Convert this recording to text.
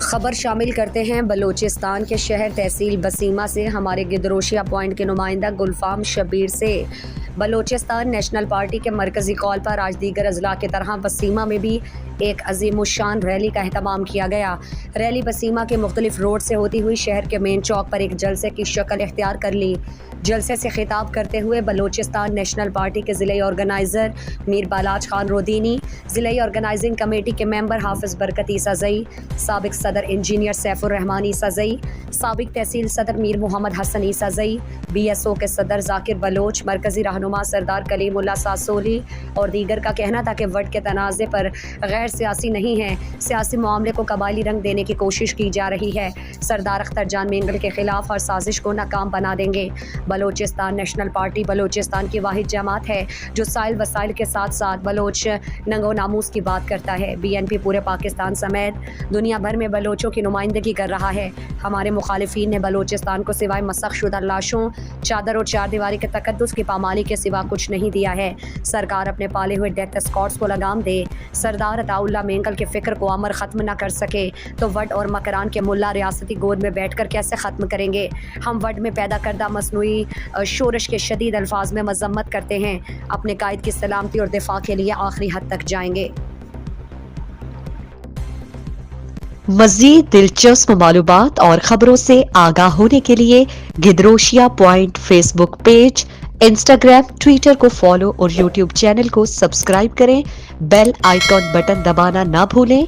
خبر شامل کرتے ہیں بلوچستان کے شہر تحصیل بسیمہ سے ہمارے گدروشیا پوائنٹ کے نمائندہ گلفام شبیر سے۔ بلوچستان نیشنل پارٹی کے مرکزی کال پر آج دیگر اضلاع کی طرح بسیمہ میں بھی ایک عظیم الشان ریلی کا اہتمام کیا گیا۔ ریلی بسیمہ کے مختلف روڈ سے ہوتی ہوئی شہر کے مین چوک پر ایک جلسے کی شکل اختیار کر لی۔ جلسے سے خطاب کرتے ہوئے بلوچستان نیشنل پارٹی کے ضلعی آرگنائزر میر بالاج خان رودینی، ضلعی آرگنائزنگ کمیٹی کے ممبر حافظ برکت عیسیٰ زئی، سابق صدر انجینئر سیف الرحمان عیسیٰ زئی، سابق تحصیل صدر میر محمد حسن عیسیٰ زئی، بی ایس او کے صدر ذاکر بلوچ، مرکزی رہنما سردار کلیم اللہ ساسولی اور دیگر کا کہنا تھا کہ ووٹ کے تنازع پر غیر سیاسی نہیں ہے، سیاسی معاملے کو قبائلی رنگ دینے کی کوشش کی جا رہی ہے۔ سردار اختر جان مینگل کے خلاف ہر سازش کو ناکام بنا دیں گے۔ بلوچستان نیشنل پارٹی بلوچستان کی واحد جماعت ہے جو سائل وسائل کے ساتھ ساتھ بلوچ ننگ و ناموس کی بات کرتا ہے۔ بی این پی پورے پاکستان سمیت دنیا بھر میں بلوچوں کی نمائندگی کر رہا ہے۔ ہمارے مخالفین نے بلوچستان کو سوائے مسخ شدہ لاشوں، چادر اور چار دیواری کے تقدس کی پامالی کے سوا کچھ نہیں دیا ہے۔ سرکار اپنے پالے ہوئے ڈیتھ اسکواڈز کو لگام دے۔ سردار عطا اللہ مینگل کے فکر کو عمر ختم نہ کر سکے تو وڈ اور مکران کے ملا ریاستی گود میں بیٹھ کر کیسے ختم کریں گے؟ ہم وڈ میں پیدا کردہ مصنوعی شورش کے شدید الفاظ میں مذمت کرتے ہیں۔ اپنے قائد کی سلامتی اور دفاع کے لیے آخری حد تک جائیں گے۔ مزید دلچسپ معلومات اور خبروں سے آگاہ ہونے کے لیے Gedrosia point Facebook page, Instagram, Twitter کو فالو اور یوٹیوب چینل کو سبسکرائب کریں۔ بیل آئیکن بٹن دبانا نہ بھولیں